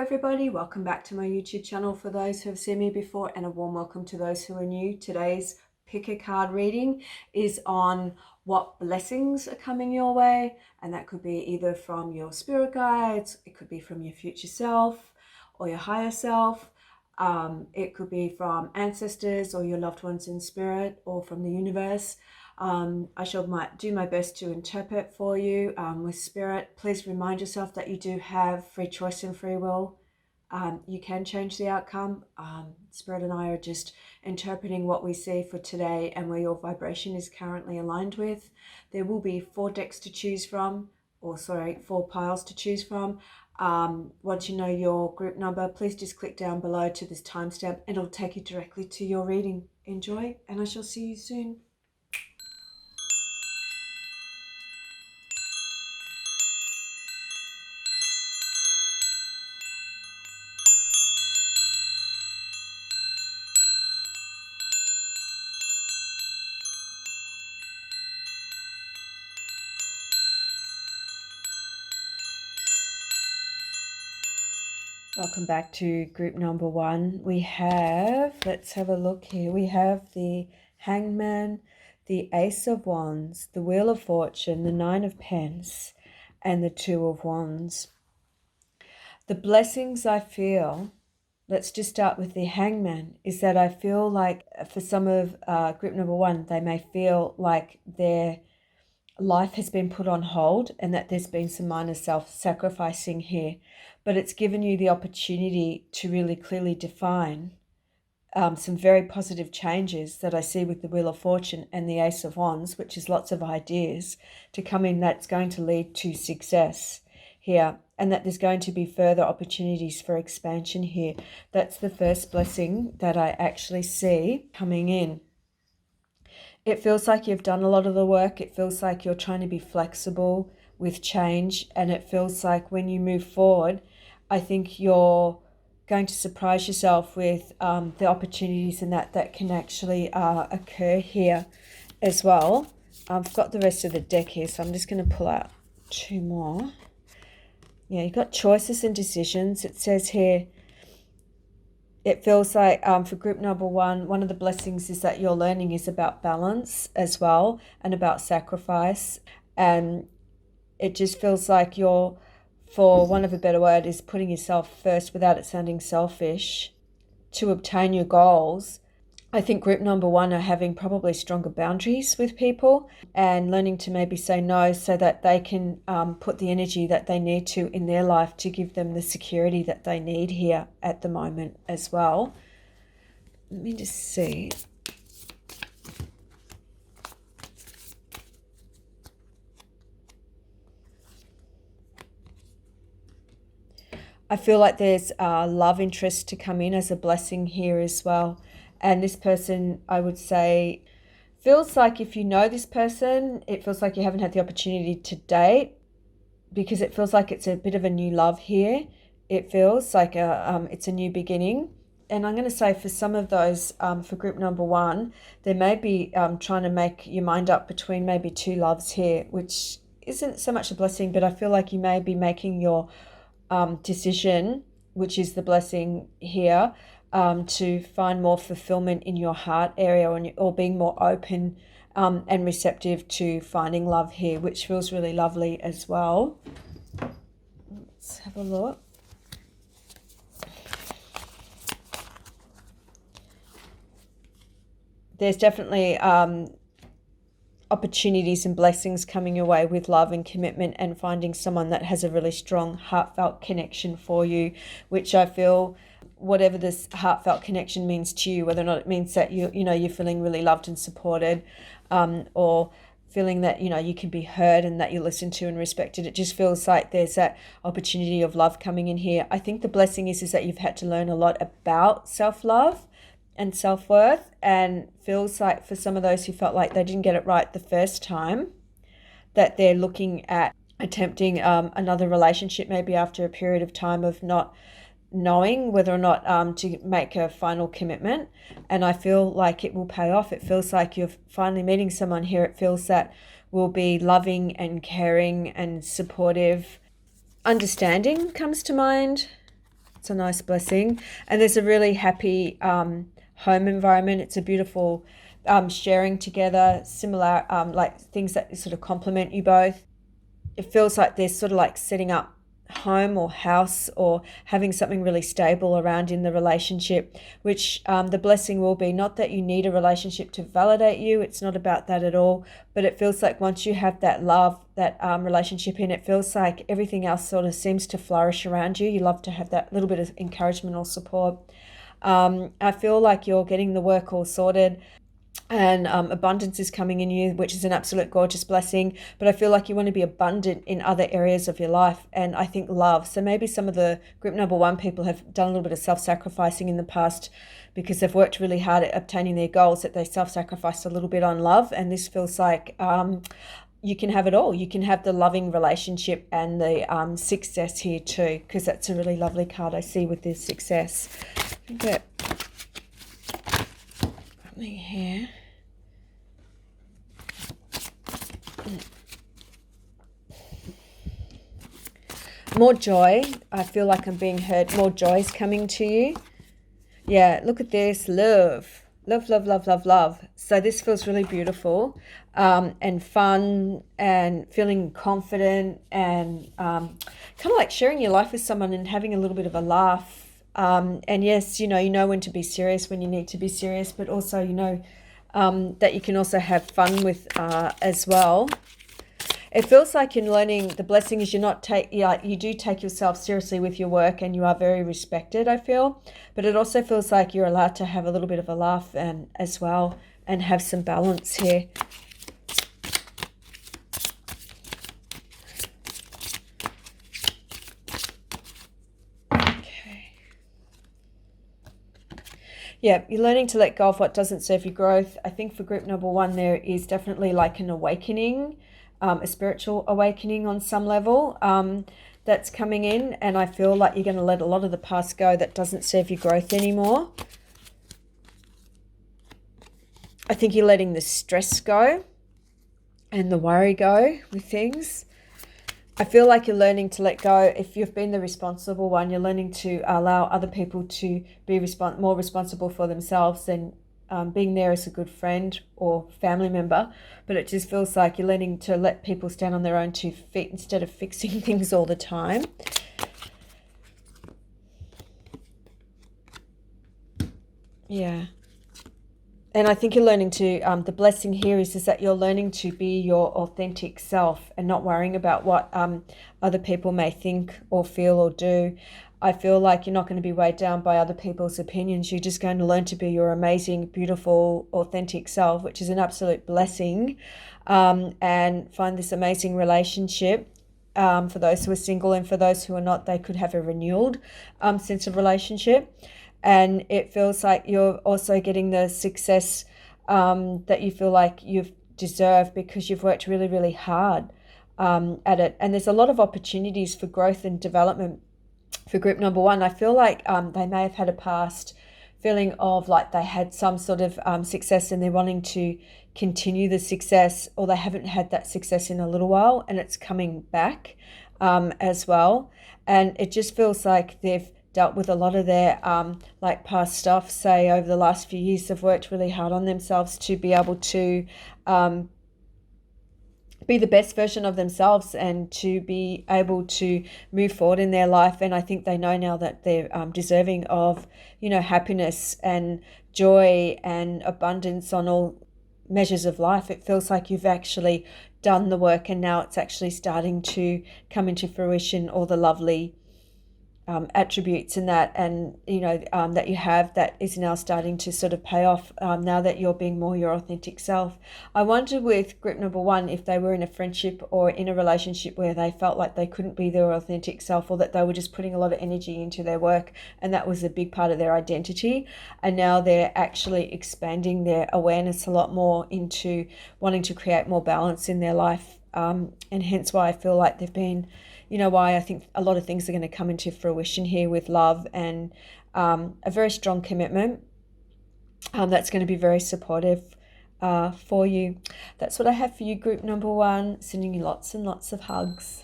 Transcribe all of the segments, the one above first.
everybody, welcome back to my YouTube channel for those who have seen me before, and a warm welcome to those who are new. Today's pick a card reading is on what blessings are coming your way, and that could be either from your spirit guides, it could be from your future self or your higher self, it could be from ancestors or your loved ones in spirit, or from the universe. I shall do my best to interpret for you with spirit. Please remind yourself that you do have free choice and free will. You can change the outcome. Spirit and I are just interpreting what we see for today and where your vibration is currently aligned with. There will be 4 decks to choose from, or sorry, 4 piles to choose from. Once you know your group number, please just click down below to this timestamp and it'll take you directly to your reading. Enjoy, and I shall see you soon. Welcome back to group number 1. We have, let's have a look here. We have the Hangman, the Ace of Wands, the Wheel of Fortune, the 9 of Pence, and the 2 of Wands. The blessings I feel, let's just start with the Hangman, is that I feel like for some of group number 1, they may feel like their life has been put on hold and that there's been some minor self-sacrificing here, but it's given you the opportunity to really clearly define some very positive changes that I see with the Wheel of Fortune and the Ace of Wands, which is lots of ideas to come in that's going to lead to success here, and that there's going to be further opportunities for expansion here. That's the first blessing that I actually see coming in. It feels like you've done a lot of the work. It feels like you're trying to be flexible with change. And it feels like when you move forward, I think you're going to surprise yourself with the opportunities and that can actually occur here as well. I've got the rest of the deck here, so I'm just going to pull out 2 more. Yeah, you've got choices and decisions. It says here, it feels like for group number 1, one of the blessings is that your learning is about balance as well and about sacrifice. And it just feels like you're, for want of a better word, is putting yourself first without it sounding selfish to obtain your goals. I think group number 1 are having probably stronger boundaries with people and learning to maybe say no so that they can put the energy that they need to in their life to give them the security that they need here at the moment as well. Let me just see. I feel like there's love interest to come in as a blessing here as well. And this person, I would say, feels like if you know this person, it feels like you haven't had the opportunity to date, because it feels like it's a bit of a new love here. It feels like it's a new beginning. And I'm going to say for some of those, for group number 1, there may be trying to make your mind up between maybe 2 loves here, which isn't so much a blessing, but I feel like you may be making your decision, which is the blessing here, to find more fulfillment in your heart area, or being more open and receptive to finding love here, which feels really lovely as well. Let's have a look. There's definitely opportunities and blessings coming your way with love and commitment, and finding someone that has a really strong heartfelt connection for you, which I feel, whatever this heartfelt connection means to you, whether or not it means that you're feeling really loved and supported, or feeling that you can be heard and that you're listened to and respected. It just feels like there's that opportunity of love coming in here. I think the blessing is that you've had to learn a lot about self-love and self-worth, and feels like for some of those who felt like they didn't get it right the first time, that they're looking at attempting another relationship, maybe after a period of time of not knowing whether or not to make a final commitment. And I feel like it will pay off. It feels like you're finally meeting someone here. It feels that will be loving and caring and supportive. Understanding comes to mind. It's a nice blessing. And there's a really happy home environment. It's a beautiful sharing together, similar like things that sort of complement you both. It feels like there's sort of like setting up home or house or having something really stable around in the relationship, which the blessing will be not that you need a relationship to validate you. It's not about that at all. But it feels like once you have that love, that relationship in, it feels like everything else sort of seems to flourish around you. You love to have that little bit of encouragement or support. I feel like you're getting the work all sorted, and abundance is coming in you, which is an absolute gorgeous blessing. But I feel like you want to be abundant in other areas of your life, and I think love. So maybe some of the group number 1 people have done a little bit of self-sacrificing in the past because they've worked really hard at obtaining their goals, that they self-sacrificed a little bit on love. And this feels like you can have it all. You can have the loving relationship and the success here too, because that's a really lovely card I see with this success. Get something here. More joy. I feel like I'm being heard. More joy is coming to you. Yeah, look at this. Love. Love, love, love, love, love. So this feels really beautiful and fun and feeling confident and kind of like sharing your life with someone and having a little bit of a laugh. And yes, you know when to be serious, when you need to be serious, but also, that you can also have fun with as well. It feels like you're learning. The blessing is you do take yourself seriously with your work, and you are very respected, I feel. But it also feels like you're allowed to have a little bit of a laugh and as well, and have some balance here. Okay. Yeah, you're learning to let go of what doesn't serve your growth. I think for group number 1, there is definitely like an awakening, a spiritual awakening on some level that's coming in. And I feel like you're going to let a lot of the past go that doesn't serve your growth anymore. I think you're letting the stress go and the worry go with things. I feel like you're learning to let go. If you've been the responsible one, you're learning to allow other people to be more responsible for themselves and being there as a good friend or family member. But it just feels like you're learning to let people stand on their own 2 feet instead of fixing things all the time. Yeah. And I think you're learning to, the blessing here is that you're learning to be your authentic self and not worrying about what other people may think or feel or do. I feel like you're not going to be weighed down by other people's opinions. You're just going to learn to be your amazing, beautiful, authentic self, which is an absolute blessing, and find this amazing relationship. For those who are single, and for those who are not, they could have a renewed sense of relationship. And it feels like you're also getting the success that you feel like you've deserved because you've worked really, really hard at it. And there's a lot of opportunities for growth and development for group number 1. I feel like they may have had a past feeling of like they had some sort of success and they're wanting to continue the success, or they haven't had that success in a little while and it's coming back as well. And it just feels like they've dealt with a lot of their like past stuff, say over the last few years. They've worked really hard on themselves to be able to be the best version of themselves and to be able to move forward in their life. And I think they know now that they're deserving of, happiness and joy and abundance on all measures of life. It feels like you've actually done the work and now it's actually starting to come into fruition, all the lovely attributes in that, and that you have, that is now starting to sort of pay off now that you're being more your authentic self. I wonder with group number 1 if they were in a friendship or in a relationship where they felt like they couldn't be their authentic self, or that they were just putting a lot of energy into their work and that was a big part of their identity, and now they're actually expanding their awareness a lot more into wanting to create more balance in their life, and hence why I feel like they've been, why I think a lot of things are going to come into fruition here with love and a very strong commitment that's going to be very supportive for you. That's what I have for you, group number 1. Sending you lots and lots of hugs.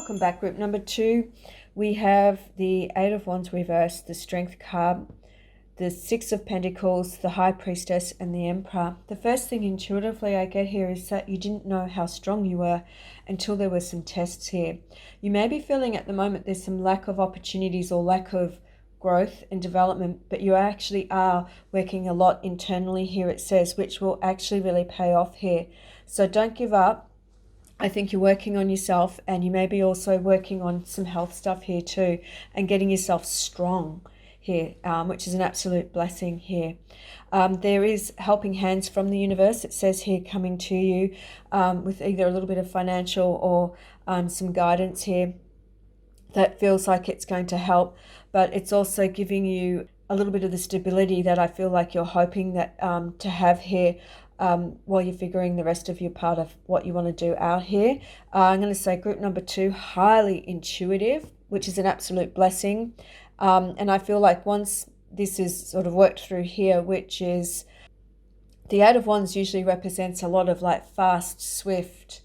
Welcome back, group number 2. We have the Eight of Wands reversed, the Strength card, the Six of Pentacles, the High Priestess, and the Emperor. The first thing intuitively I get here is that you didn't know how strong you were until there were some tests here. You may be feeling at the moment there's some lack of opportunities or lack of growth and development, but you actually are working a lot internally here, it says, which will actually really pay off here. So don't give up. I think you're working on yourself, and you may be also working on some health stuff here too, and getting yourself strong here, which is an absolute blessing here. There is helping hands from the universe, it says here, coming to you with either a little bit of financial or some guidance here that feels like it's going to help, but it's also giving you a little bit of the stability that I feel like you're hoping that to have here while you're figuring the rest of your part of what you want to do out here. I'm going to say group number 2, highly intuitive, which is an absolute blessing. And I feel like once this is sort of worked through here, which is the Eight of Wands usually represents a lot of like fast, swift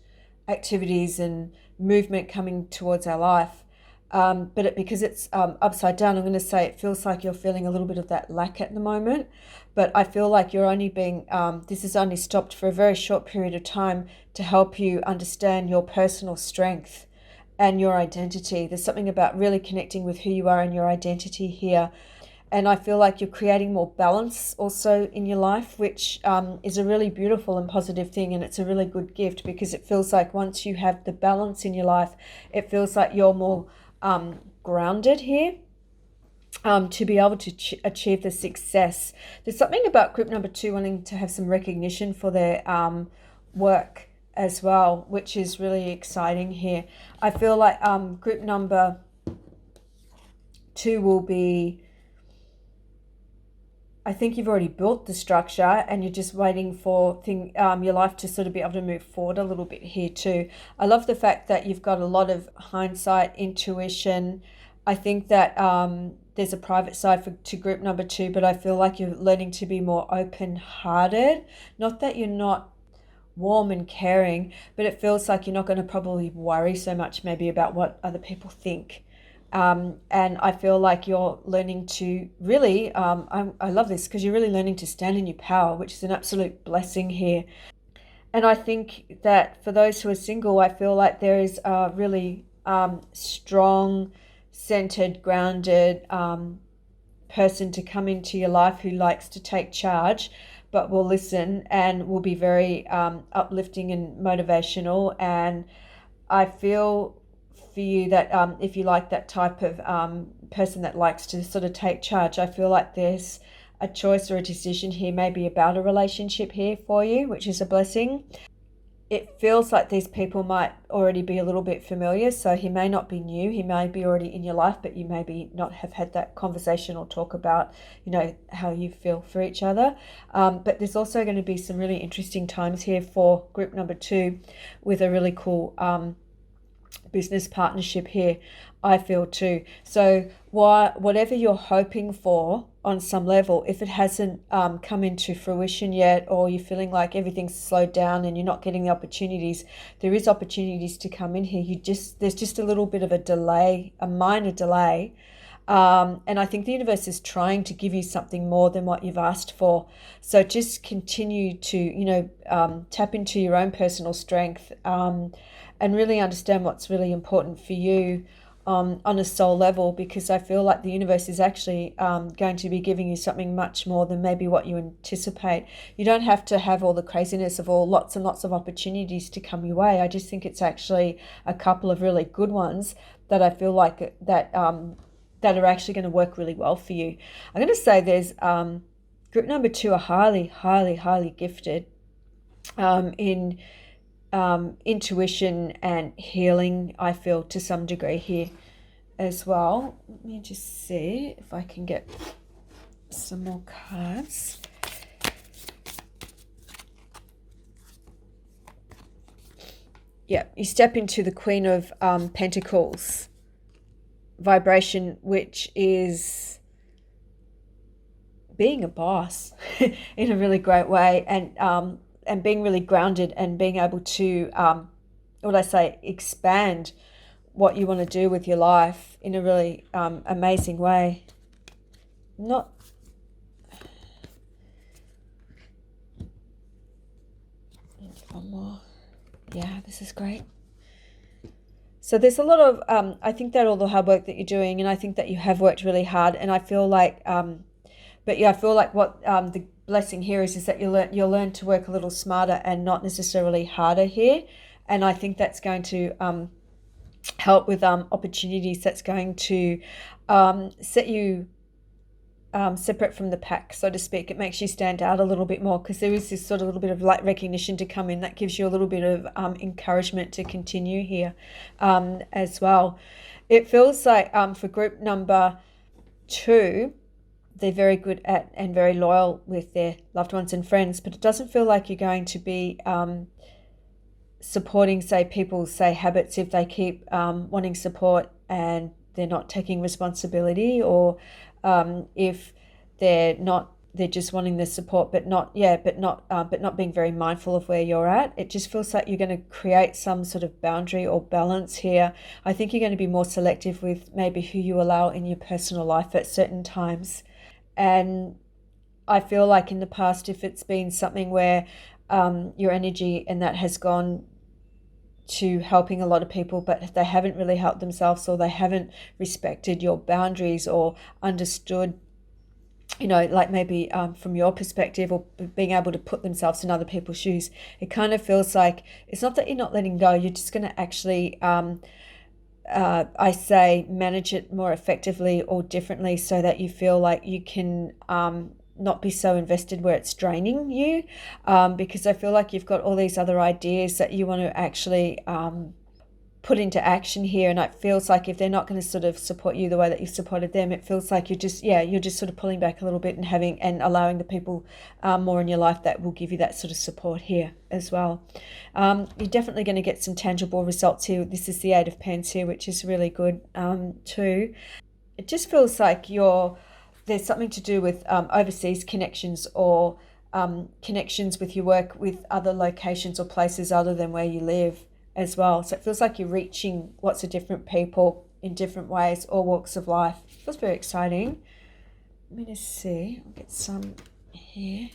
activities and movement coming towards our life. But because it's upside down, I'm going to say it feels like you're feeling a little bit of that lack at the moment. But I feel like you're only being, this is only stopped for a very short period of time to help you understand your personal strength and your identity. There's something about really connecting with who you are and your identity here. And I feel like you're creating more balance also in your life, which is a really beautiful and positive thing. And it's a really good gift, because it feels like once you have the balance in your life, it feels like you're more grounded here to be able to achieve the success. There's something about group number 2 wanting to have some recognition for their work as well, which is really exciting here. I feel like group number 2 will be, I think you've already built the structure and you're just waiting for your life to sort of be able to move forward a little bit here too. I love the fact that you've got a lot of hindsight, intuition. I think that there's a private side to group number 2, but I feel like you're learning to be more open-hearted. Not that you're not warm and caring, but it feels like you're not going to probably worry so much maybe about what other people think. And I feel like you're learning to really, I love this, because you're really learning to stand in your power, which is an absolute blessing here. And I think that for those who are single, I feel like there is a really strong, centered, grounded person to come into your life who likes to take charge, but will listen and will be very uplifting and motivational. And I feel for you that if you like that type of person that likes to sort of take charge, I feel like there's a choice or a decision here, maybe about a relationship here for you, which is a blessing. It feels like these people might already be a little bit familiar, so he may not be new, he may be already in your life, but you maybe not have had that conversation or talk about, how you feel for each other. But there's also going to be some really interesting times here for group number 2 with a really cool business partnership here, I feel too. So whatever you're hoping for on some level, if it hasn't come into fruition yet, or you're feeling like everything's slowed down and you're not getting the opportunities, there is opportunities to come in here. There's just a little bit of a delay, a minor delay. And I think the universe is trying to give you something more than what you've asked for. So just continue to, tap into your own personal strength and really understand what's really important for you on a soul level, because I feel like the universe is actually going to be giving you something much more than maybe what you anticipate. You don't have to have all the craziness of all lots and lots of opportunities to come your way. I just think it's actually a couple of really good ones that I feel like that are actually going to work really well for you. I'm going to say there's group number 2 are highly, highly, highly gifted in intuition and healing, I feel, to some degree here as well. Let me just see if I can get some more cards. Yeah, you step into the Queen of Pentacles vibration, which is being a boss in a really great way, and being really grounded and being able to, expand what you want to do with your life in a really amazing way. Not one more. Yeah, this is great. So there's a lot of I think that all the hard work that you're doing, and I think that you have worked really hard, and I feel like but yeah, I feel like what the blessing here is that you'll learn to work a little smarter and not necessarily harder here, and I think that's going to help with opportunities. That's going to set you separate from the pack, so to speak. It makes you stand out a little bit more, because there is this sort of little bit of light recognition to come in that gives you a little bit of encouragement to continue here as well. It feels like for group number 2, they're very good at and very loyal with their loved ones and friends, but it doesn't feel like you're going to be supporting, say, people's, say, habits if they keep wanting support and they're not taking responsibility, or if they're just wanting the support but not being very mindful of where you're at. It just feels like you're going to create some sort of boundary or balance here. I think you're going to be more selective with maybe who you allow in your personal life at certain times. And I feel like in the past, if it's been something where your energy and that has gone to helping a lot of people, but they haven't really helped themselves, or they haven't respected your boundaries or understood, like maybe from your perspective, or being able to put themselves in other people's shoes, it kind of feels like it's not that you're not letting go, you're just going to actually I say manage it more effectively or differently, so that you feel like you can not be so invested where it's draining you, because I feel like you've got all these other ideas that you want to actually put into action here, and it feels like if they're not going to sort of support you the way that you've supported them, it feels like you're just sort of pulling back a little bit and allowing the people more in your life that will give you that sort of support here as well. You're definitely going to get some tangible results here. This is the 8 of Pens here, which is really good too. It just feels like there's something to do with overseas connections, or connections with your work with other locations or places other than where you live as well. So it feels like you're reaching lots of different people in different ways or walks of life. It feels very exciting. Let me just see. I'll get some here.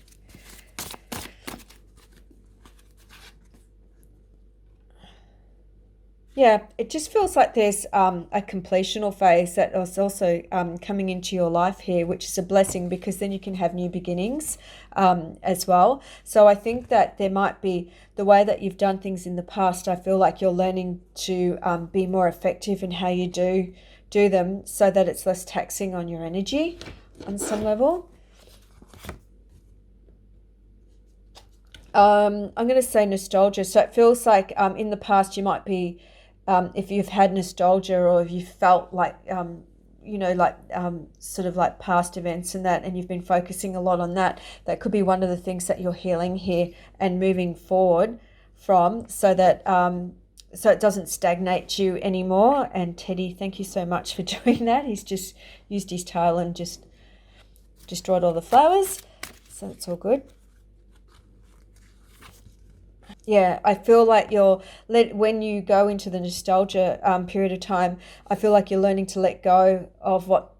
Yeah, it just feels like there's a completional phase that is also coming into your life here, which is a blessing, because then you can have new beginnings as well. So I think that there might be the way that you've done things in the past. I feel like you're learning to be more effective in how you do them, so that it's less taxing on your energy on some level. I'm going to say nostalgia. So it feels like in the past you might be, if you've had nostalgia, or if you felt like, sort of like past events and that, and you've been focusing a lot on that, that could be one of the things that you're healing here and moving forward from, so that so it doesn't stagnate you anymore. And Teddy, thank you so much for doing that. He's just used his tail and just destroyed all the flowers, so it's all good. Yeah, I feel like when you go into the nostalgia period of time, I feel like you're learning to let go of what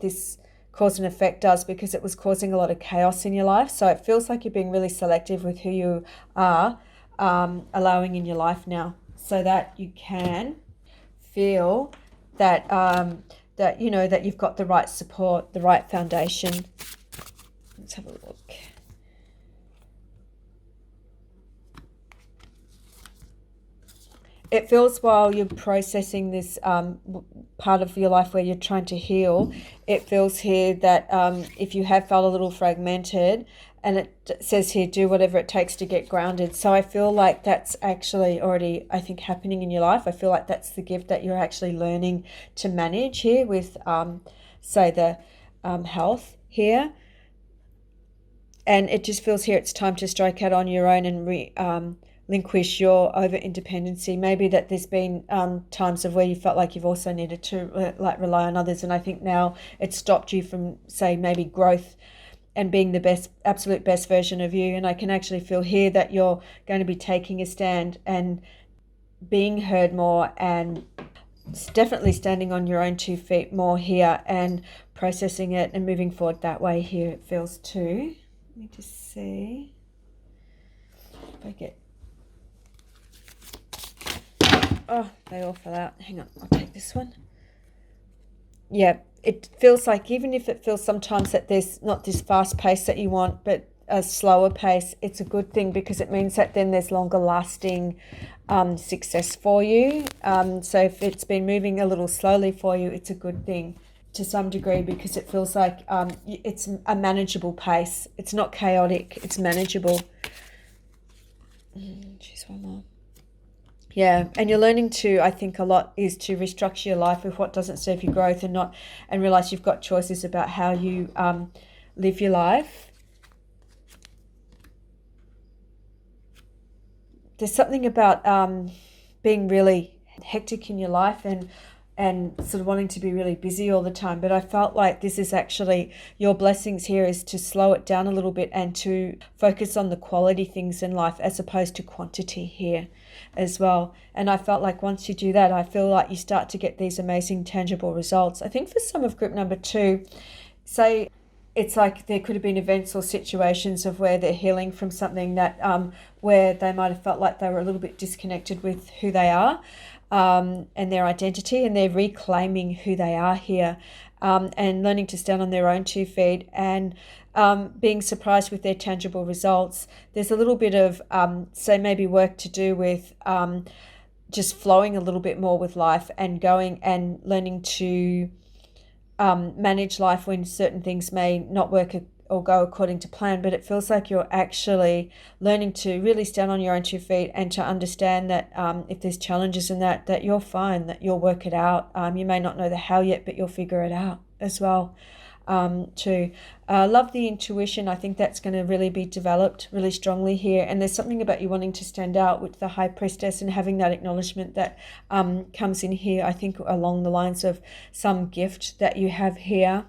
this cause and effect does, because it was causing a lot of chaos in your life. So it feels like you're being really selective with who you are allowing in your life now, so that you can feel that that you've got the right support, the right foundation. Let's have a look. It feels, while you're processing this part of your life where you're trying to heal, it feels here that if you have felt a little fragmented, and it says here, do whatever it takes to get grounded. So I feel like that's actually already, I think, happening in your life. I feel like that's the gift that you're actually learning to manage here with, say, the health here. And it just feels here it's time to strike out on your own and relinquish your over-independency. Maybe that there's been times of where you felt like you've also needed to rely on others, and I think now it's stopped you from, say, maybe growth and being the absolute best version of you. And I can actually feel here that you're going to be taking a stand and being heard more, and definitely standing on your own 2 feet more here and processing it and moving forward that way here, it feels too. Let me just see if I get... Oh, they all fell out. Hang on, I'll take this one. Yeah, it feels like, even if it feels sometimes that there's not this fast pace that you want, but a slower pace, it's a good thing, because it means that then there's longer lasting success for you. So if it's been moving a little slowly for you, it's a good thing to some degree, because it feels like it's a manageable pace. It's not chaotic, it's manageable. Choose one more. Yeah, and you're learning to, I think a lot is to restructure your life with what doesn't serve your growth, and realize you've got choices about how you live your life. There's something about being really hectic in your life and sort of wanting to be really busy all the time. But I felt like this is actually your blessings here, is to slow it down a little bit and to focus on the quality things in life as opposed to quantity here as well. And I felt like once you do that, I feel like you start to get these amazing tangible results. I think for some of group number 2, say it's like there could have been events or situations of where they're healing from something that where they might have felt like they were a little bit disconnected with who they are and their identity, and they're reclaiming who they are here and learning to stand on their own 2 feet and being surprised with their tangible results. There's a little bit of, say, maybe work to do with just flowing a little bit more with life and going and learning to manage life when certain things may not work or go according to plan. But it feels like you're actually learning to really stand on your own 2 feet and to understand that if there's challenges in that you're fine, that you'll work it out. You may not know the how yet, but you'll figure it out as well. Too. Love the intuition. I think that's going to really be developed really strongly here. And there's something about you wanting to stand out with the High Priestess and having that acknowledgement that comes in here, I think along the lines of some gift that you have here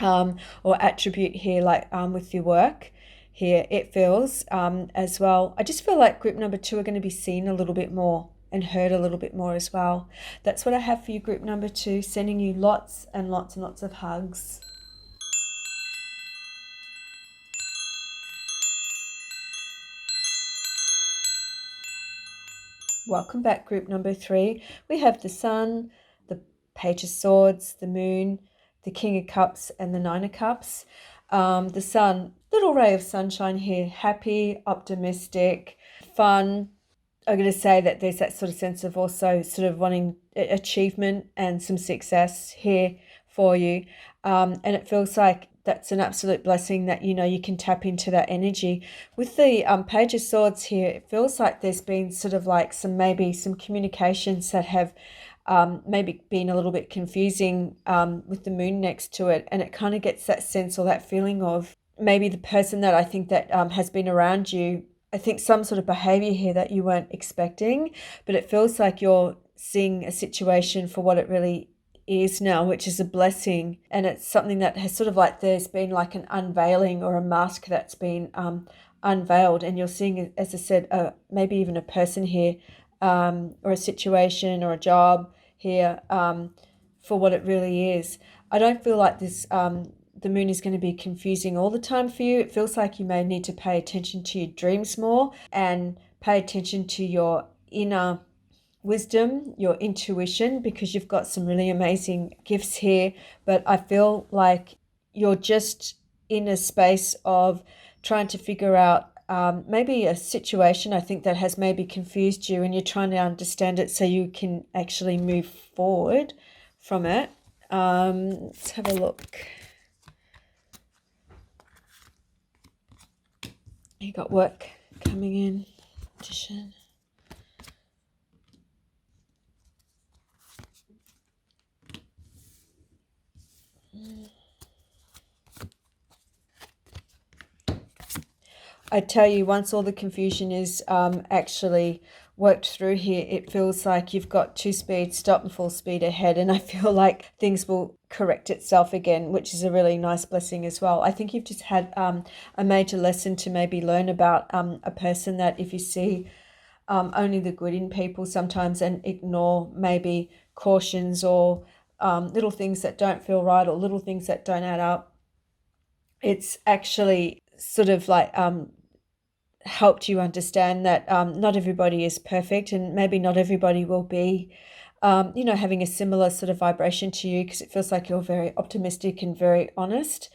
or attribute here, like with your work here, it feels as well. I just feel like group number 2 are going to be seen a little bit more and heard a little bit more as well. That's what I have for you, group number 2, sending you lots and lots and lots of hugs. Welcome back, group number 3. We have the Sun, the Page of Swords, the Moon, the King of Cups, and the Nine of Cups. The Sun, little ray of sunshine here, happy, optimistic, fun. I'm going to say that there's that sort of sense of also sort of wanting achievement and some success here for you. And it feels like that's an absolute blessing that, you know, you can tap into that energy. With the Page of Swords here, it feels like there's been sort of like maybe some communications that have maybe been a little bit confusing with the Moon next to it. And it kind of gets that sense or that feeling of maybe the person that I think that has been around you, I think some sort of behavior here that you weren't expecting, but it feels like you're seeing a situation for what it really is now, which is a blessing. And it's something that has sort of like, there's been like an unveiling or a mask that's been unveiled, and you're seeing, as I said, maybe even a person here or a situation or a job here for what it really is. I don't feel like this the Moon is going to be confusing all the time for you. It feels like you may need to pay attention to your dreams more and pay attention to your inner wisdom, your intuition, because you've got some really amazing gifts here. But I feel like you're just in a space of trying to figure out maybe a situation, I think, that has maybe confused you, and you're trying to understand it so you can actually move forward from it. Let's have a look. You got work coming in. Magician. I tell you, once all the confusion is actually worked through here, it feels like you've got 2 speeds, stop and full speed ahead. And I feel like things will correct itself again, which is a really nice blessing as well. I think you've just had a major lesson to maybe learn about a person that if you see only the good in people sometimes and ignore maybe cautions or little things that don't feel right or little things that don't add up. It's actually sort of like helped you understand that not everybody is perfect, and maybe not everybody will be having a similar sort of vibration to you, because it feels like you're very optimistic and very honest.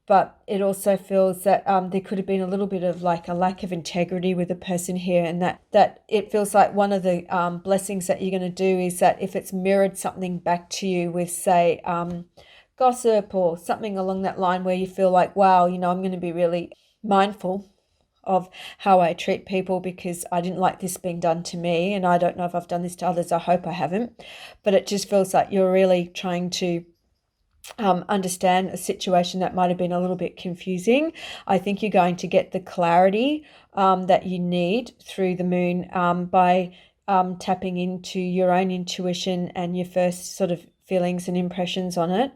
But it also feels that there could have been a little bit of like a lack of integrity with the person here, and that it feels like one of the blessings that you're going to do is that if it's mirrored something back to you with, say, gossip or something along that line, where you feel like, wow, I'm going to be really mindful of how I treat people, because I didn't like this being done to me, and I don't know if I've done this to others. I hope I haven't. But it just feels like you're really trying to understand a situation that might have been a little bit confusing. I think you're going to get the clarity that you need through the moon by tapping into your own intuition and your first sort of feelings and impressions on it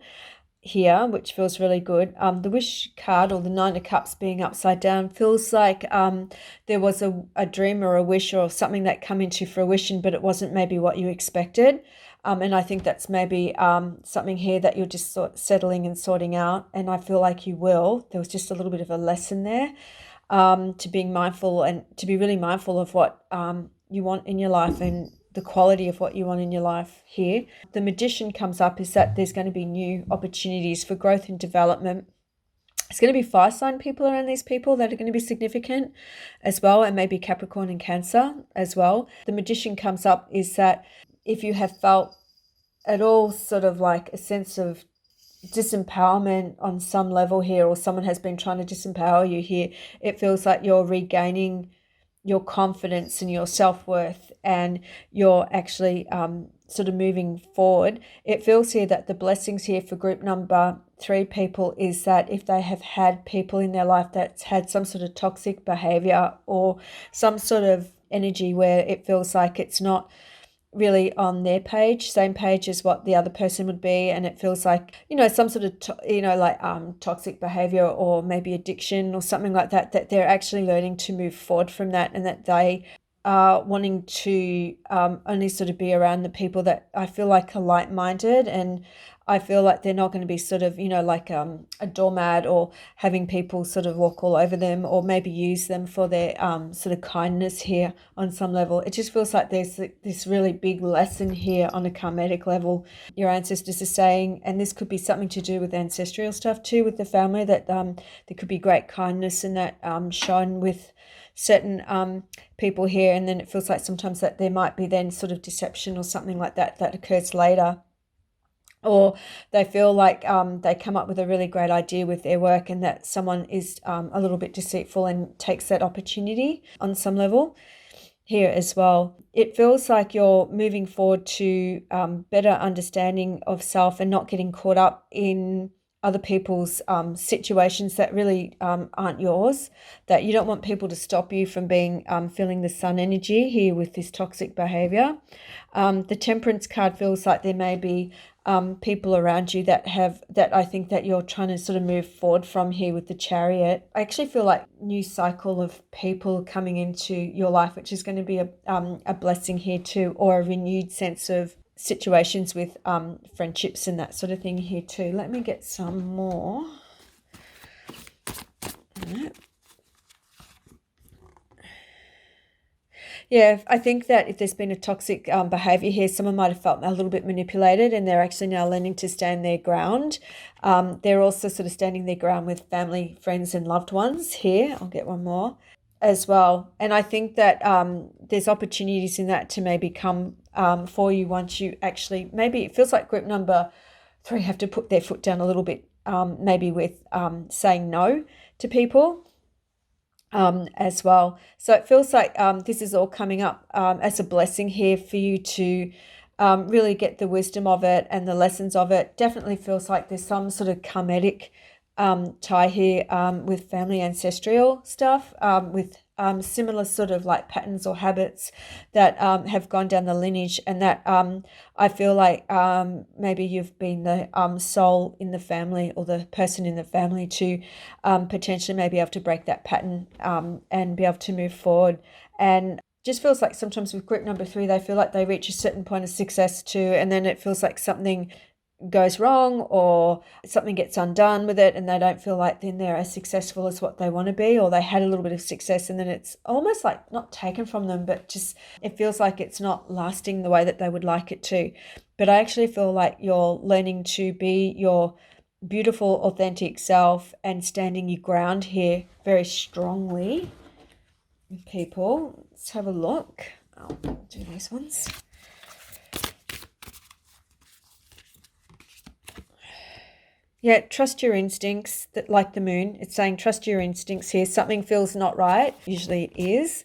here, which feels really good. The wish card, or the Nine of Cups being upside down, feels like there was a dream or a wish or something that come into fruition, but it wasn't maybe what you expected. And I think that's maybe something here that you're just settling and sorting out. And I feel like you will. There was just a little bit of a lesson there to being mindful and to be really mindful of what you want in your life and the quality of what you want in your life here. The Magician comes up, is that there's going to be new opportunities for growth and development. It's going to be fire sign people around these people that are going to be significant as well, and maybe Capricorn and Cancer as well. The Magician comes up is that if you have felt at all sort of like a sense of disempowerment on some level here, or someone has been trying to disempower you here, it feels like you're regaining your confidence and your self-worth, and you're actually sort of moving forward. It feels here that the blessings here for group number 3 people is that if they have had people in their life that's had some sort of toxic behavior or some sort of energy where it feels like it's not really on their page, same page as what the other person would be, and it feels like some sort of toxic behavior or maybe addiction or something like that, that they're actually learning to move forward from that, and that they are wanting to only sort of be around the people that I feel like are like-minded, and I feel like they're not going to be sort of like a doormat, or having people sort of walk all over them, or maybe use them for their sort of kindness here on some level. It just feels like there's this really big lesson here on a karmatic level. Your ancestors are saying, and this could be something to do with ancestral stuff too, with the family, that there could be great kindness in that shown with certain people here, and then it feels like sometimes that there might be then sort of deception or something like that that occurs later. Or they feel like they come up with a really great idea with their work, and that someone is a little bit deceitful and takes that opportunity on some level here as well. It feels like you're moving forward to better understanding of self and not getting caught up in other people's situations that really aren't yours, that you don't want people to stop you from being feeling the sun energy here with this toxic behavior. The Temperance card feels like there may be people around you that I think that you're trying to sort of move forward from here with the Chariot. I actually feel like new cycle of people coming into your life, which is going to be a blessing here too, or a renewed sense of situations with friendships and that sort of thing here too. Let me get some more. Yeah, I think that if there's been a toxic behavior here, someone might have felt a little bit manipulated, and they're actually now learning to stand their ground. They're also sort of standing their ground with family, friends, and loved ones here. I'll get one more as well. And I think that there's opportunities in that to maybe come for you once you actually, maybe it feels like group number 3 have to put their foot down a little bit, maybe with saying no to people. As well. So it feels like this is all coming up as a blessing here for you to really get the wisdom of it and the lessons of it. Definitely feels like there's some sort of karmatic tie here with family ancestral stuff, with similar sort of like patterns or habits that have gone down the lineage, and that I feel like maybe you've been the soul in the family, or the person in the family, to potentially maybe able to break that pattern and be able to move forward and just feels like sometimes with group number 3, they feel like they reach a certain point of success too, and then it feels like something goes wrong or something gets undone with it, and they don't feel like then they're as successful as what they want to be, or they had a little bit of success and then it's almost like not taken from them, but just it feels like it's not lasting the way that they would like it to. But I actually feel like you're learning to be your beautiful, authentic self and standing your ground here very strongly with people. Let's have a look. I'll do these ones. Yeah, trust your instincts, that like the moon. It's saying trust your instincts here. Something feels not right. Usually it is.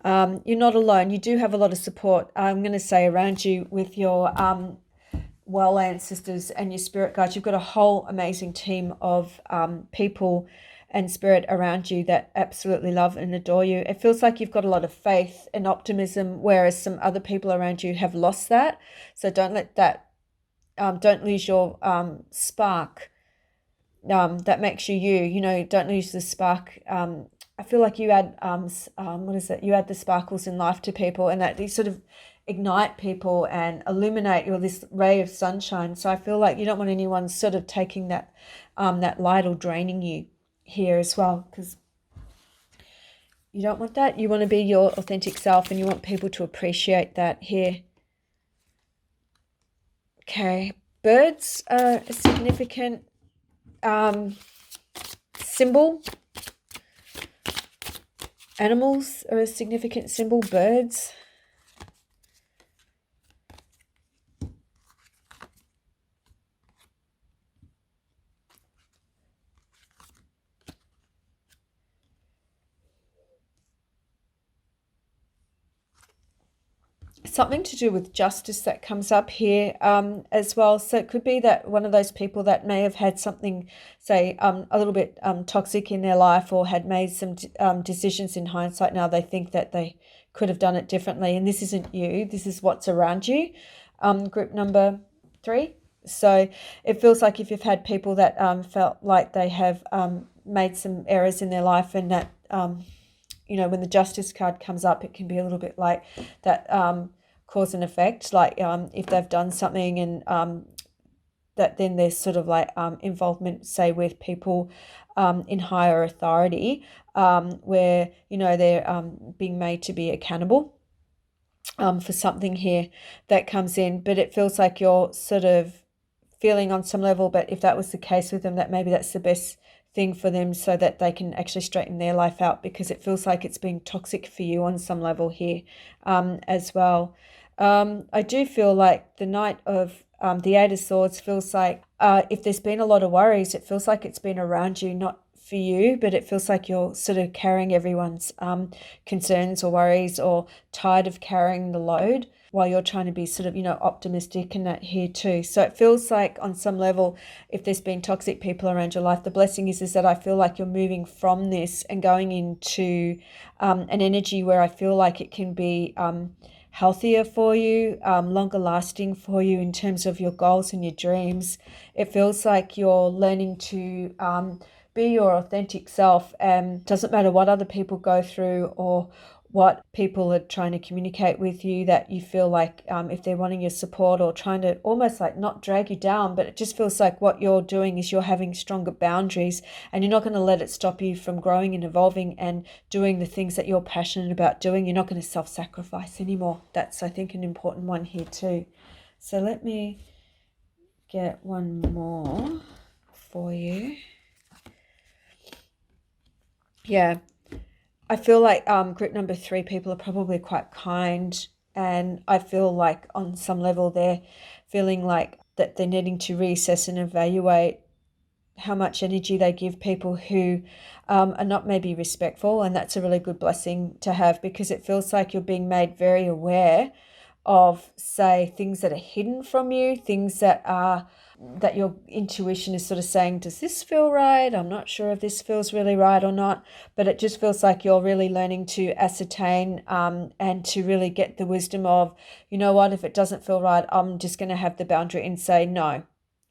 You're not alone. You do have a lot of support, I'm going to say, around you with your well ancestors and your spirit guides. You've got a whole amazing team of people and spirit around you that absolutely love and adore you. It feels like you've got a lot of faith and optimism, whereas some other people around you have lost that. So don't let that don't lose your spark that makes you, don't lose the spark. I feel like you add, you add the sparkles in life to people, and that these sort of ignite people and illuminate. You're this ray of sunshine. So I feel like you don't want anyone sort of taking that, that light or draining you here as well, because you don't want that. You want to be your authentic self, and you want people to appreciate that here. Okay, birds are a significant symbol. Animals are a significant symbol. Birds. Something to do with justice that comes up here as well. So it could be that one of those people that may have had something, say, a little bit toxic in their life, or had made some decisions in hindsight. Now they think that they could have done it differently, and this isn't you. This is what's around you. Group number 3. So it feels like if you've had people that felt like they have made some errors in their life, and that when the justice card comes up, it can be a little bit like that cause and effect, like if they've done something and that then there's sort of like involvement, say, with people in higher authority, where they're being made to be accountable for something here that comes in. But it feels like you're sort of feeling on some level, but if that was the case with them, that maybe that's the best thing for them, so that they can actually straighten their life out, because it feels like it's been toxic for you on some level here as well. I do feel like the Knight of the Eight of Swords feels like if there's been a lot of worries, it feels like it's been around you, not for you, but it feels like you're sort of carrying everyone's concerns or worries, or tired of carrying the load, while you're trying to be sort of, optimistic in that here too. So it feels like on some level, if there's been toxic people around your life, the blessing is that I feel like you're moving from this and going into an energy where I feel like it can be healthier for you, longer lasting for you in terms of your goals and your dreams. It feels like you're learning to be your authentic self, and doesn't matter what other people go through or what people are trying to communicate with you, that you feel like if they're wanting your support or trying to almost like not drag you down, but it just feels like what you're doing is you're having stronger boundaries, and you're not going to let it stop you from growing and evolving and doing the things that you're passionate about doing. You're not going to self-sacrifice anymore. That's, I think, an important one here too. So let me get one more for you. Yeah, I feel like group number 3 people are probably quite kind, and I feel like on some level they're feeling like that they're needing to reassess and evaluate how much energy they give people who are not maybe respectful, and that's a really good blessing to have, because it feels like you're being made very aware of, say, things that are hidden from you, things that are that your intuition is sort of saying, does this feel right? I'm not sure if this feels really right or not, but it just feels like you're really learning to ascertain and to really get the wisdom of, you know what, if it doesn't feel right, I'm just going to have the boundary and say no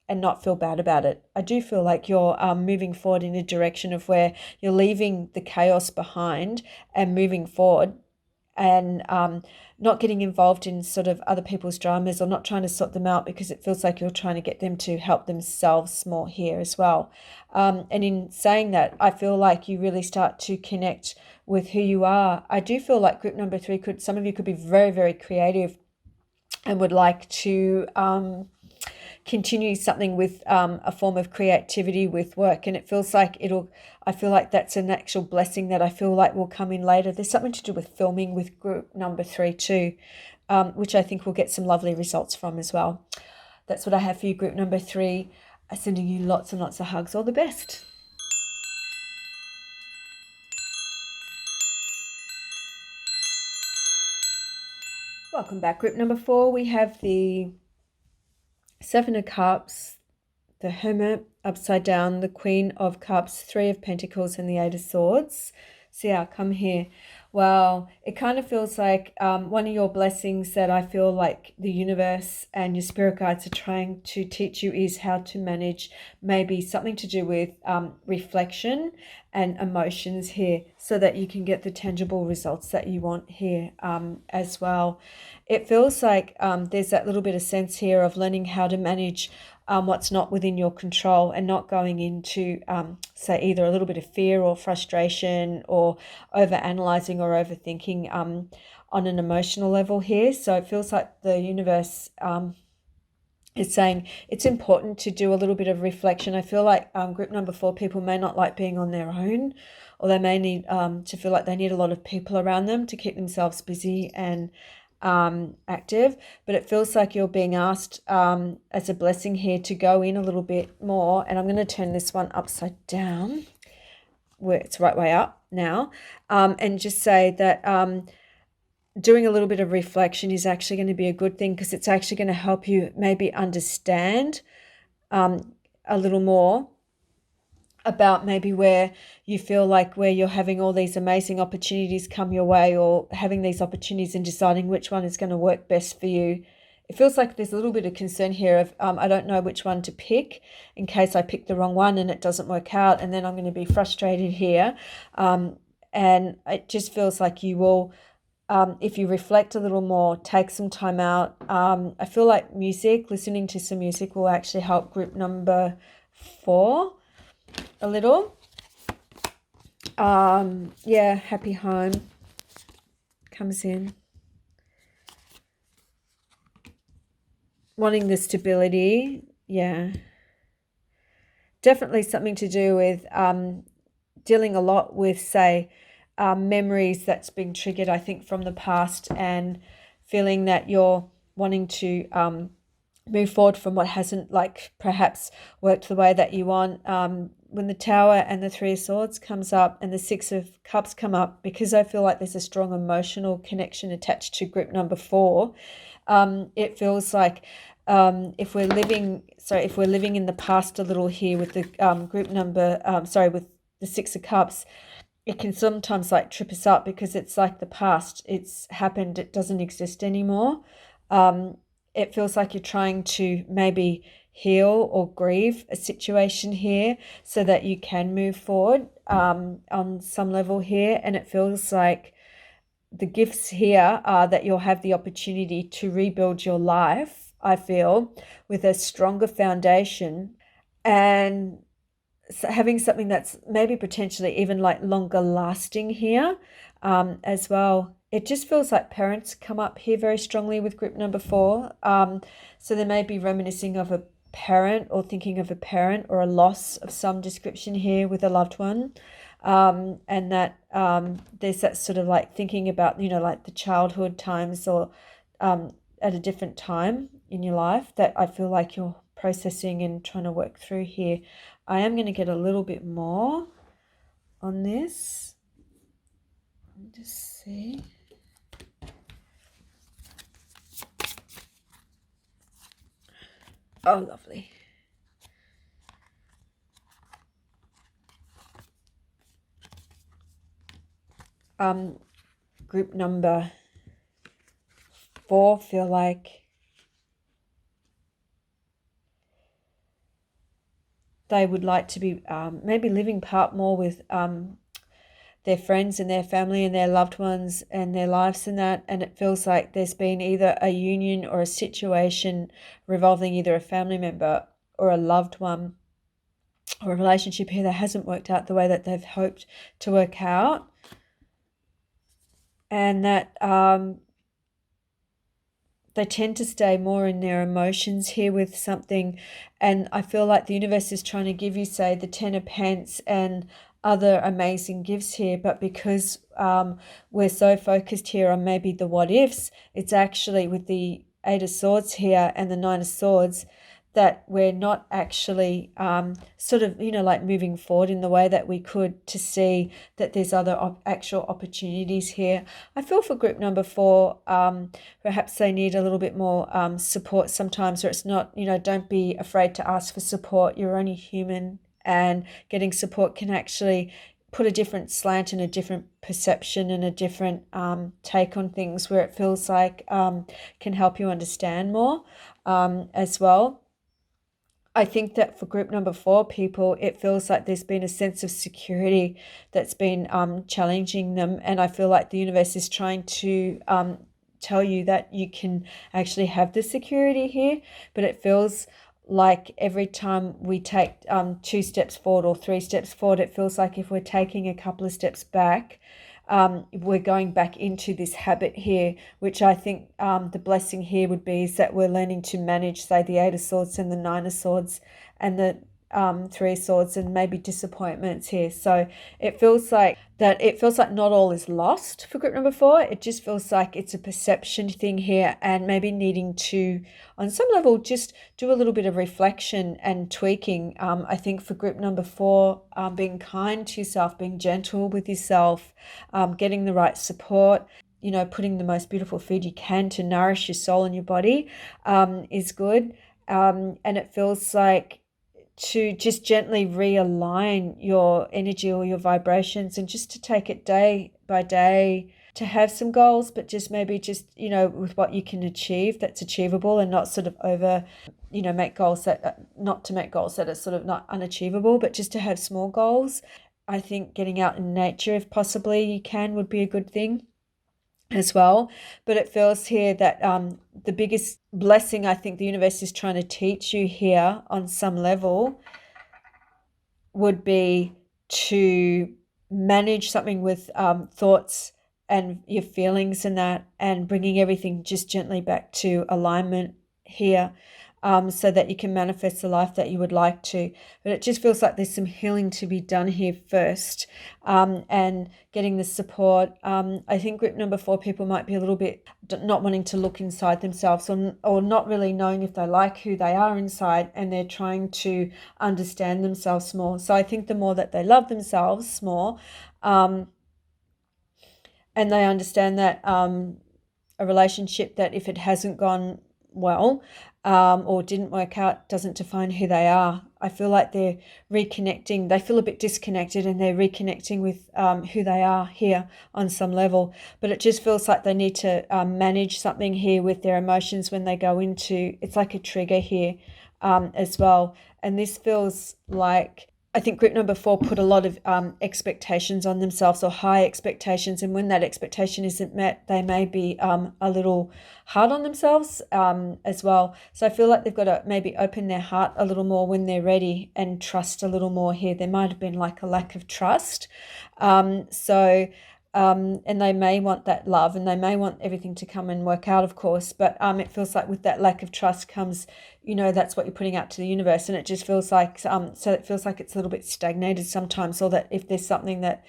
and not feel bad about it. I do feel like you're moving forward in a direction of where you're leaving the chaos behind and moving forward and not getting involved in sort of other people's dramas, or not trying to sort them out, because it feels like you're trying to get them to help themselves more here as well. And in saying that, I feel like you really start to connect with who you are. I do feel like group number 3 some of you could be very, very creative and would like to continue something with a form of creativity with work, and it feels like I feel like that's an actual blessing that I feel like will come in later. There's something to do with filming with group number 3 too, which I think we'll get some lovely results from as well. That's what I have for you, group number 3. I'm sending you lots and lots of hugs. All the best. Welcome back, group number 4. We have the 7 of Cups, the Hermit upside down, the Queen of Cups, 3 of Pentacles, and the 8 of Swords. See our outcome here. Well, it kind of feels like one of your blessings that I feel like the universe and your spirit guides are trying to teach you is how to manage maybe something to do with reflection and emotions here, so that you can get the tangible results that you want here as well. It feels like there's that little bit of sense here of learning how to manage what's not within your control, and not going into, say, either a little bit of fear or frustration, or over-analyzing or overthinking on an emotional level here. So it feels like the universe is saying it's important to do a little bit of reflection. I feel like group number 4 people may not like being on their own, or they may need to feel like they need a lot of people around them to keep themselves busy and active, but it feels like you're being asked as a blessing here to go in a little bit more. And I'm going to turn this one upside down where it's right way up now, and just say that doing a little bit of reflection is actually going to be a good thing, because it's actually going to help you maybe understand a little more about maybe where you feel like where you're having all these amazing opportunities come your way, or having these opportunities and deciding which one is going to work best for you. It feels like there's a little bit of concern here of I don't know which one to pick in case I pick the wrong one and it doesn't work out, and then I'm going to be frustrated here. And it just feels like you will, if you reflect a little more, take some time out. I feel like listening to some music will actually help group number 4 a little. Yeah, happy home comes in. Wanting the stability, yeah. Definitely something to do with dealing a lot with, say, memories that's been triggered, I think, from the past, and feeling that you're wanting to move forward from what hasn't, like, perhaps worked the way that you want. When the Tower and the 3 of Swords comes up and the 6 of Cups come up, because I feel like there's a strong emotional connection attached to group number 4, it feels like if we're living in the past a little here with the group number, with the 6 of Cups, it can sometimes like trip us up, because it's like the past, it's happened, it doesn't exist anymore. It feels like you're trying to maybe heal or grieve a situation here so that you can move forward on some level here. And it feels like the gifts here are that you'll have the opportunity to rebuild your life, I feel, with a stronger foundation, and having something that's maybe potentially even like longer lasting here as well. It just feels like parents come up here very strongly with group number 4. So they may be reminiscing of a parent, or thinking of a parent, or a loss of some description here with a loved one. And that there's that sort of like thinking about, like the childhood times, or at a different time in your life that I feel like you're processing and trying to work through here. I am going to get a little bit more on this. Just see. Oh, lovely. Group number 4 feel like they would like to be maybe living part more with their friends and their family and their loved ones and their lives and that. And it feels like there's been either a union or a situation revolving either a family member or a loved one or a relationship here that hasn't worked out the way that they've hoped to work out. And that they tend to stay more in their emotions here with something. And I feel like the universe is trying to give you, say, the 10 of Pence and other amazing gifts here. But because we're so focused here on maybe the what ifs, it's actually with the 8 of Swords here and the 9 of Swords that we're not actually sort of, like moving forward in the way that we could, to see that there's other actual opportunities here. I feel for group number 4, perhaps they need a little bit more support sometimes, or it's not, don't be afraid to ask for support. You're only human, and getting support can actually put a different slant and a different perception and a different take on things, where it feels like can help you understand more as well. I think that for group number 4 people, it feels like there's been a sense of security that's been challenging them. And I feel like the universe is trying to tell you that you can actually have the security here. But it feels like every time we take 2 steps forward or 3 steps forward, it feels like if we're taking a couple of steps back, we're going back into this habit here, which I think the blessing here would be is that we're learning to manage, say, the 8 of Swords and the 9 of Swords and the 3 of Swords and maybe disappointments here. So it feels like not all is lost for group number 4. It just feels like it's a perception thing here, and maybe needing to, on some level, just do a little bit of reflection and tweaking. I think for group number 4, being kind to yourself, being gentle with yourself, getting the right support, putting the most beautiful food you can to nourish your soul and your body is good. And it feels like to just gently realign your energy or your vibrations, and just to take it day by day, to have some goals, but just maybe with what you can achieve that's achievable, and not sort of over, make goals that, not to make goals that are sort of not unachievable, but just to have small goals. I think getting out in nature, if possibly you can, would be a good thing as well. But it feels here that the biggest blessing I think the universe is trying to teach you here on some level would be to manage something with thoughts and your feelings and that, and bringing everything just gently back to alignment here, so that you can manifest the life that you would like to. But it just feels like there's some healing to be done here first, and getting the support. I think group number 4 people might be a little bit not wanting to look inside themselves, or not really knowing if they like who they are inside, and they're trying to understand themselves more. So I think the more that they love themselves more, and they understand that a relationship that if it hasn't gone well, or didn't work out, doesn't define who they are. I feel like they're reconnecting. They feel a bit disconnected, and they're reconnecting with who they are here on some level. But it just feels like they need to manage something here with their emotions when they go into, it's like a trigger here as well. And this feels like, I think group number 4 put a lot of expectations on themselves, or high expectations. And when that expectation isn't met, they may be a little hard on themselves as well. So I feel like they've got to maybe open their heart a little more when they're ready, and trust a little more here. There might have been like a lack of trust. And they may want that love, and they may want everything to come and work out, of course. But it feels like with that lack of trust comes, that's what you're putting out to the universe. And it just feels like, so it feels like it's a little bit stagnated sometimes, or that if there's something that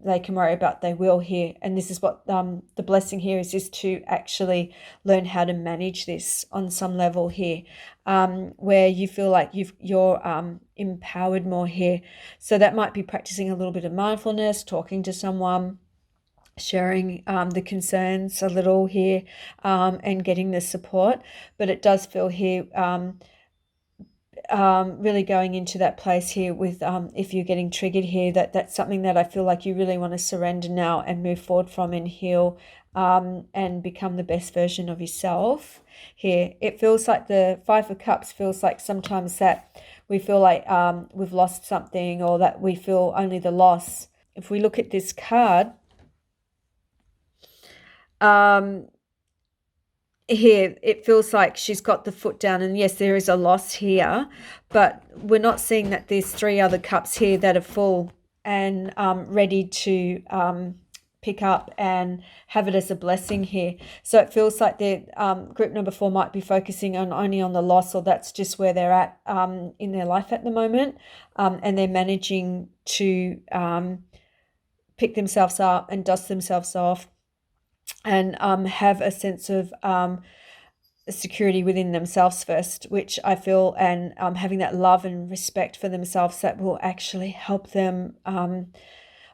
they can worry about, they will here. And this is what the blessing here is to actually learn how to manage this on some level here, where you feel like you're empowered more here. So that might be practicing a little bit of mindfulness, talking to someone, sharing the concerns a little here, and getting the support. But it does feel here really going into that place here with if you're getting triggered here, that's something that I feel like you really want to surrender now and move forward from, and heal and become the best version of yourself here. It feels like the 5 of Cups feels like sometimes that we feel like we've lost something, or that we feel only the loss if we look at this card, here it feels like she's got the foot down, and yes, there is a loss here, but we're not seeing that there's 3 other cups here that are full and ready to pick up and have it as a blessing here. So it feels like the group number 4 might be focusing on only on the loss, or that's just where they're at in their life at the moment, and they're managing to pick themselves up and dust themselves off and have a sense of security within themselves first, which I feel, and having that love and respect for themselves that will actually help them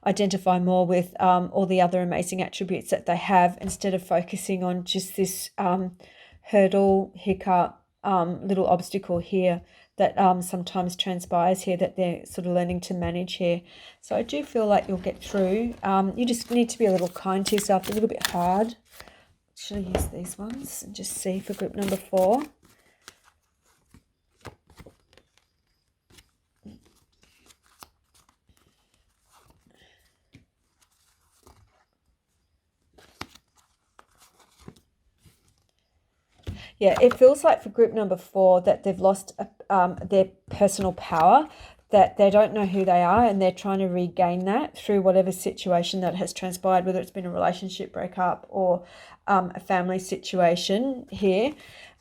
identify more with all the other amazing attributes that they have, instead of focusing on just this hurdle, hiccup, little obstacle here that sometimes transpires here, that they're sort of learning to manage here. So I do feel like you'll get through. You just need to be a little kind to yourself, a little bit hard. Should I use these ones and just see for group number 4? Yeah, it feels like for group number 4 that they've lost their personal power, that they don't know who they are, and they're trying to regain that through whatever situation that has transpired, whether it's been a relationship breakup or a family situation here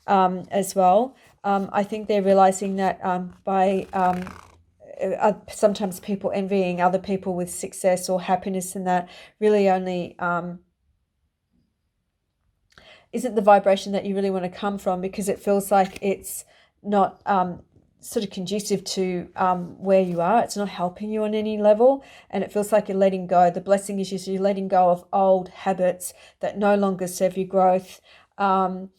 as well. I think they're realizing that by sometimes people envying other people with success or happiness, and that really only isn't the vibration that you really want to come from, because it feels like it's not sort of conducive to where you are. It's not helping you on any level, and it feels like you're letting go. The blessing is you're letting go of old habits that no longer serve your growth, and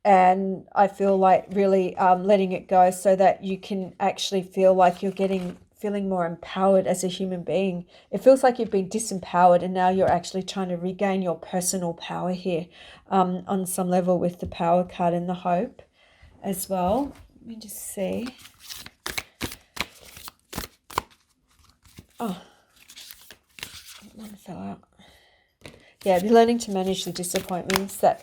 I feel like really letting it go so that you can actually feel like you're feeling more empowered as a human being. It feels like you've been disempowered, and now you're actually trying to regain your personal power here on some level, with the Power card and the Hope as well. Let me just see. Oh, one fell out. Yeah, you're learning to manage the disappointments that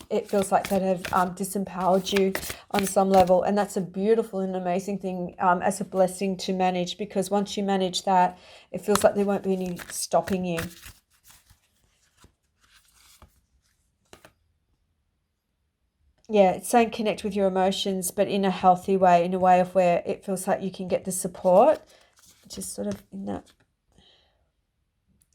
it feels like that have disempowered you on some level. And that's a beautiful and amazing thing as a blessing to manage, because once you manage that, it feels like there won't be any stopping you. Yeah, it's saying connect with your emotions, but in a healthy way, in a way of where it feels like you can get the support. Just sort of in that.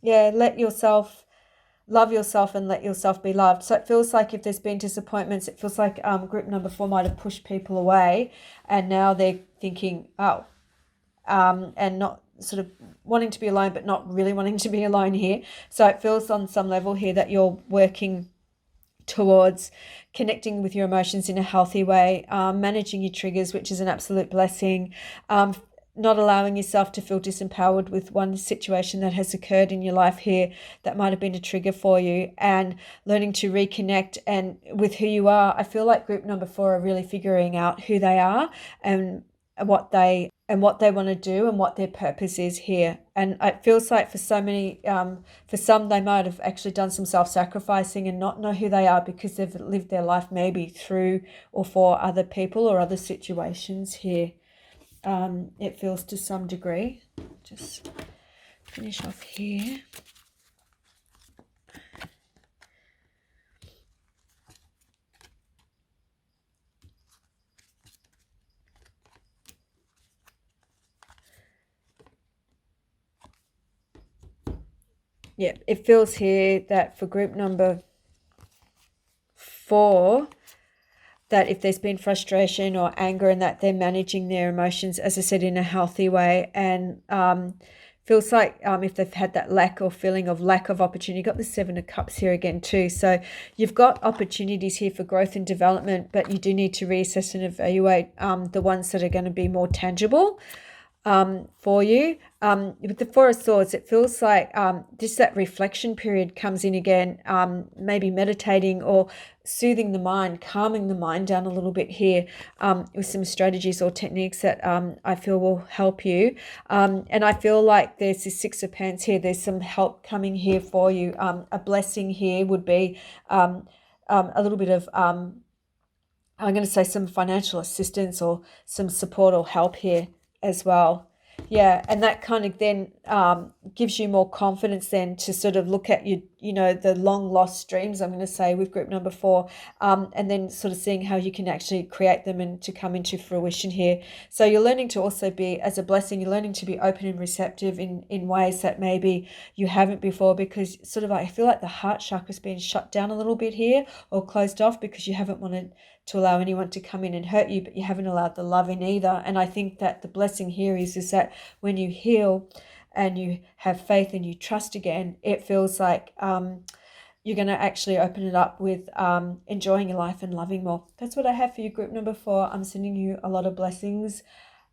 Yeah, love yourself and let yourself be loved. So it feels like if there's been disappointments, it feels like group number 4 might have pushed people away, and now they're thinking, oh, and not sort of wanting to be alone, but not really wanting to be alone here. So it feels on some level here that you're working towards connecting with your emotions in a healthy way, managing your triggers, which is an absolute blessing, not allowing yourself to feel disempowered with one situation that has occurred in your life here that might have been a trigger for you, and learning to reconnect and with who you are. I feel like group number 4 are really figuring out who they are and what they want to do and what their purpose is here. And it feels like for so many, for some, they might have actually done some self-sacrificing and not know who they are, because they've lived their life maybe through or for other people or other situations here. It feels to some degree. Just finish off here. Yeah, it feels here that for group number 4, that if there's been frustration or anger, and that they're managing their emotions, as I said, in a healthy way, and feels like if they've had that lack or feeling of lack of opportunity. You've got the 7 of Cups here again too. So you've got opportunities here for growth and development, but you do need to reassess and evaluate the ones that are going to be more tangible. for you. With the Four of Swords, it feels like just that reflection period comes in again, maybe meditating or soothing the mind, calming the mind down a little bit here, with some strategies or techniques that I feel will help you. And I feel like there's this Six of Pants here. There's some help coming here for you. A blessing here would be a little bit of I'm going to say some financial assistance or some support or help here as well. Yeah, and that kind of then gives you more confidence then to sort of look at the long lost dreams, I'm going to say, with group number 4, and then sort of seeing how you can actually create them and to come into fruition here. So you're learning to also be, as a blessing, you're learning to be open and receptive in ways that maybe you haven't before, because sort of I feel like the heart chakra's been shut down a little bit here or closed off because you haven't wanted to allow anyone to come in and hurt you, but you haven't allowed the love in either. And I think that the blessing here is that when you heal and you have faith and you trust again, it feels like you're going to actually open it up with enjoying your life and loving more. That's what I have for you, group number 4. I'm sending you a lot of blessings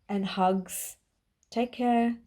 and hugs. Take care.